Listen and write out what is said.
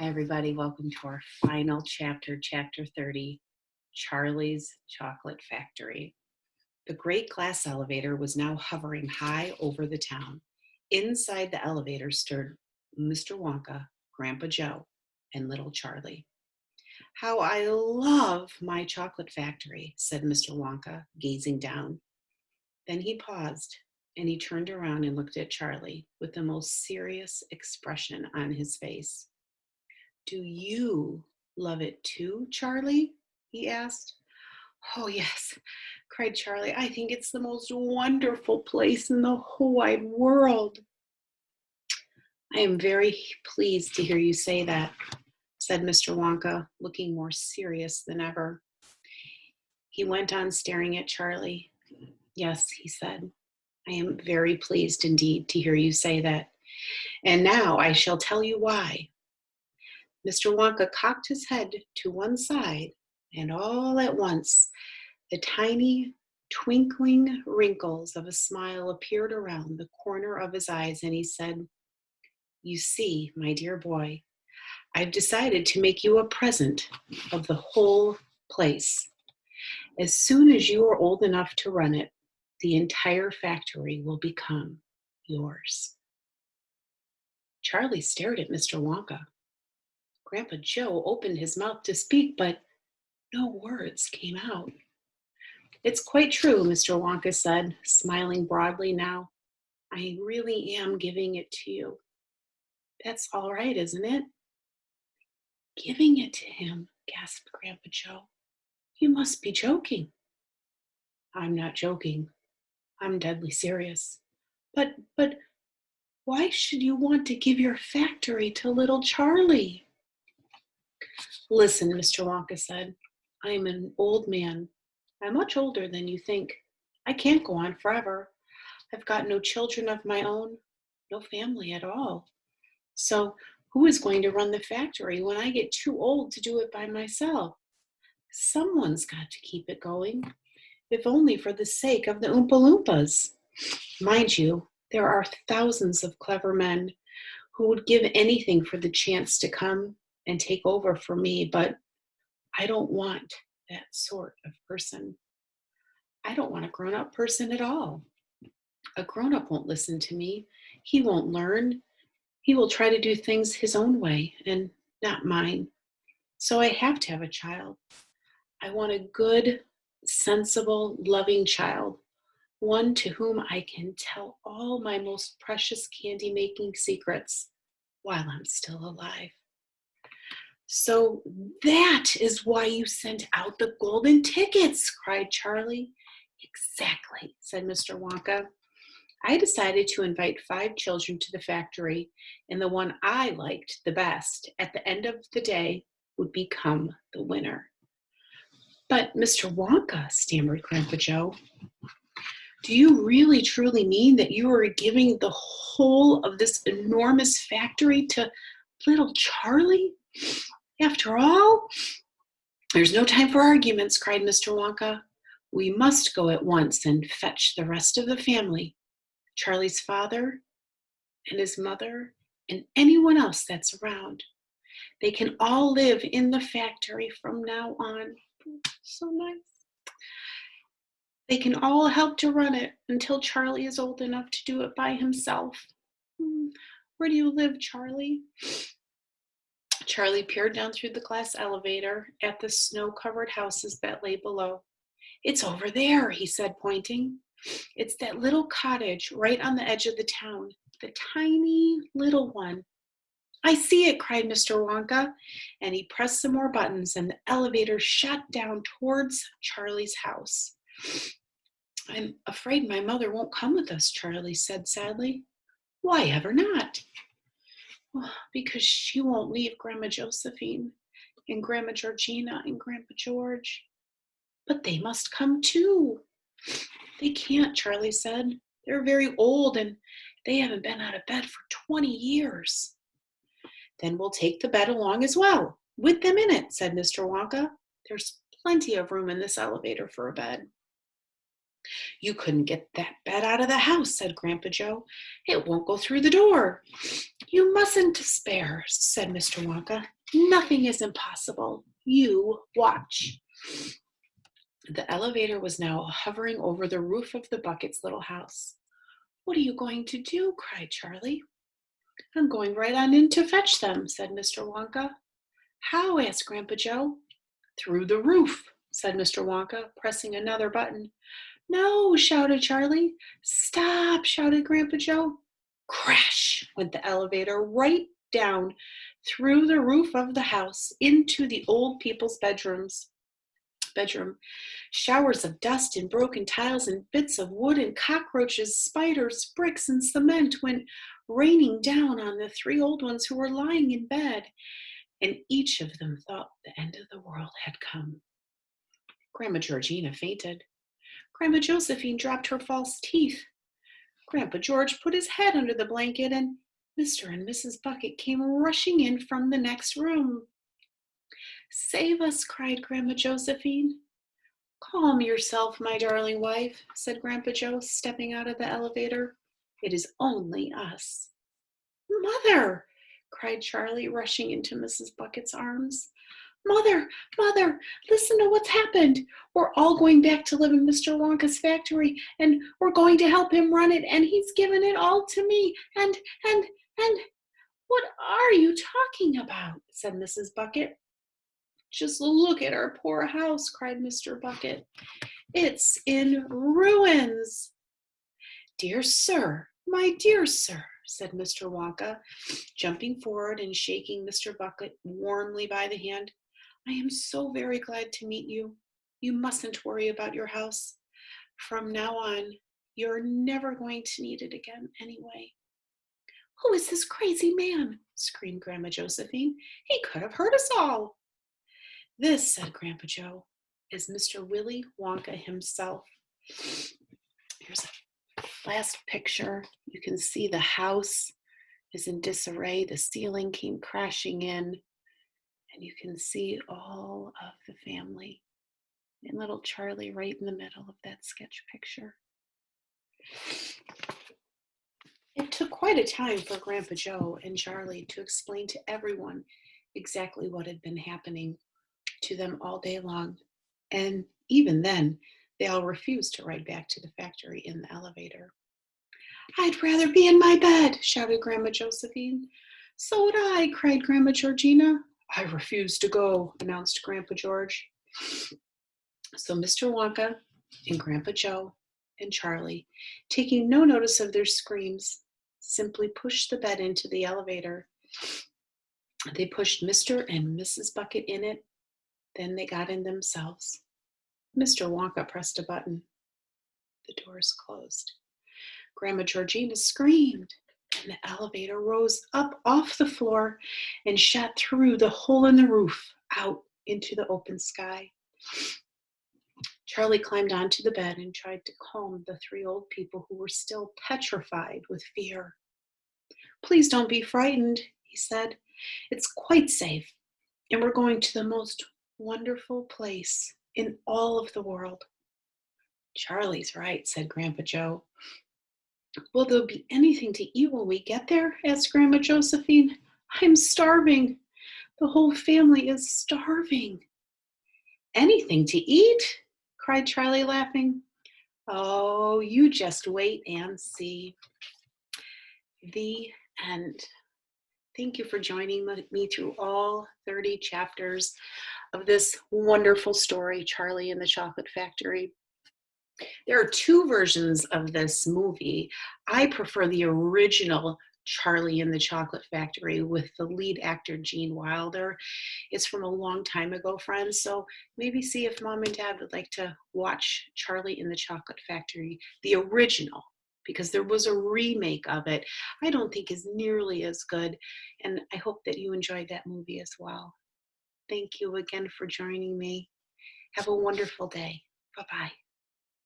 Hi, everybody. Welcome to our final chapter, Chapter 30, Charlie's Chocolate Factory. The great glass elevator was now hovering high over the town. Inside the elevator stood Mr. Wonka, Grandpa Joe, and little Charlie. How I love my chocolate factory, said Mr. Wonka, gazing down. Then he paused and he turned around and looked at Charlie with the most serious expression on his face. Do you love it too, Charlie? He asked. Oh, yes, cried Charlie. I think it's the most wonderful place in the whole wide world. I am very pleased to hear you say that, said Mr. Wonka, looking more serious than ever. He went on staring at Charlie. Yes, he said, I am very pleased indeed to hear you say that. And now I shall tell you why. Mr. Wonka cocked his head to one side, and all at once the tiny, twinkling wrinkles of a smile appeared around the corner of his eyes, and he said, You see, my dear boy, I've decided to make you a present of the whole place. As soon as you are old enough to run it, the entire factory will become yours. Charlie stared at Mr. Wonka. Grandpa Joe opened his mouth to speak, but no words came out. It's quite true, Mr. Wonka said, smiling broadly now. I really am giving it to you. That's all right, isn't it? Giving it to him, gasped Grandpa Joe. You must be joking. I'm not joking. I'm deadly serious. But why should you want to give your factory to little Charlie? Listen, Mr. Wonka said. I am an old man. I'm much older than you think. I can't go on forever. I've got no children of my own, no family at all. So who is going to run the factory when I get too old to do it by myself? Someone's got to keep it going, if only for the sake of the Oompa Loompas. Mind you, there are thousands of clever men who would give anything for the chance to come and take over for me, but I don't want that sort of person. I don't want a grown-up person at all. A grown-up won't listen to me. He won't learn. He will try to do things his own way and not mine. So I have to have a child. I want a good, sensible, loving child, one to whom I can tell all my most precious candy making secrets while I'm still alive. So that is why you sent out the golden tickets, cried Charlie. Exactly, said Mr. Wonka. I decided to invite 5 children to the factory, and the one I liked the best at the end of the day would become the winner. But Mr. Wonka, stammered Grandpa Joe, do you really truly mean that you are giving the whole of this enormous factory to little Charlie? After all, there's no time for arguments, cried Mr. Wonka. We must go at once and fetch the rest of the family, Charlie's father and his mother and anyone else that's around. They can all live in the factory from now on. So nice. They can all help to run it until Charlie is old enough to do it by himself. Where do you live, Charlie? Charlie peered down through the glass elevator at the snow-covered houses that lay below. It's over there, he said, pointing. It's that little cottage right on the edge of the town, the tiny little one. I see it, cried Mr. Wonka, and he pressed some more buttons and the elevator shot down towards Charlie's house. I'm afraid my mother won't come with us, Charlie said sadly. Why ever not? Well, because she won't leave Grandma Josephine and Grandma Georgina and Grandpa George. But they must come too. They can't, Charlie said. They're very old and they haven't been out of bed for 20 years. Then we'll take the bed along as well, with them in it, said Mr. Wonka. There's plenty of room in this elevator for a bed. You couldn't get that bed out of the house, said Grandpa Joe. It won't go through the door. You mustn't despair, said Mr. Wonka. Nothing is impossible. You watch. The elevator was now hovering over the roof of the Bucket's little house. What are you going to do? Cried Charlie. I'm going right on in to fetch them, said Mr. Wonka. How? Asked Grandpa Joe. Through the roof, said Mr. Wonka, pressing another button. No, shouted Charlie. Stop, shouted Grandpa Joe. Crash went the elevator right down through the roof of the house into the old people's bedroom. Showers of dust and broken tiles and bits of wood and cockroaches, spiders, bricks, and cement went raining down on the three old ones who were lying in bed, and each of them thought the end of the world had come. Grandma Georgina fainted. Grandma Josephine dropped her false teeth. Grandpa George put his head under the blanket, and Mr. and Mrs. Bucket came rushing in from the next room. Save us, cried Grandma Josephine. Calm yourself, my darling wife, said Grandpa Joe, stepping out of the elevator. It is only us. Mother, cried Charlie, rushing into Mrs. Bucket's arms. Mother, Mother, listen to what's happened. We're all going back to live in Mr. Wonka's factory, and we're going to help him run it, and he's given it all to me, and, what are you talking about? Said Mrs. Bucket. Just look at our poor house, cried Mr. Bucket. It's in ruins. Dear sir, my dear sir, said Mr. Wonka, jumping forward and shaking Mr. Bucket warmly by the hand. I am so very glad to meet you. You mustn't worry about your house. From now on, you're never going to need it again anyway. Who is this crazy man? Screamed Grandma Josephine. He could have hurt us all. This, said Grandpa Joe, is Mr. Willy Wonka himself. Here's a last picture. You can see the house is in disarray. The ceiling came crashing in, and you can see all of the family and little Charlie right in the middle of that sketch picture. It took quite a time for Grandpa Joe and Charlie to explain to everyone exactly what had been happening to them all day long. And even then, they all refused to ride back to the factory in the elevator. I'd rather be in my bed, shouted Grandma Josephine. So would I, cried Grandma Georgina. I refuse to go, announced Grandpa George. So Mr. Wonka and Grandpa Joe and Charlie, taking no notice of their screams, simply pushed the bed into the elevator. They pushed Mr. and Mrs. Bucket in it. Then they got in themselves. Mr. Wonka pressed a button. The doors closed. Grandma Georgina screamed, and the elevator rose up off the floor and shot through the hole in the roof out into the open sky. Charlie climbed onto the bed and tried to calm the three old people who were still petrified with fear. Please don't be frightened, he said. It's quite safe, and we're going to the most wonderful place in all of the world. Charlie's right, said Grandpa Joe. Will there be anything to eat when we get there? Asked Grandma Josephine. I'm starving. The whole family is starving. Anything to eat? Cried Charlie, laughing. Oh, you just wait and see. The end. Thank you for joining me through all 30 chapters of this wonderful story, Charlie and the Chocolate Factory. There are two versions of this movie. I prefer the original Charlie and the Chocolate Factory with the lead actor Gene Wilder. It's from a long time ago, friends, so maybe see if Mom and Dad would like to watch Charlie and the Chocolate Factory, the original, because there was a remake of it. I don't think is nearly as good, and I hope that you enjoyed that movie as well. Thank you again for joining me. Have a wonderful day. Bye-bye.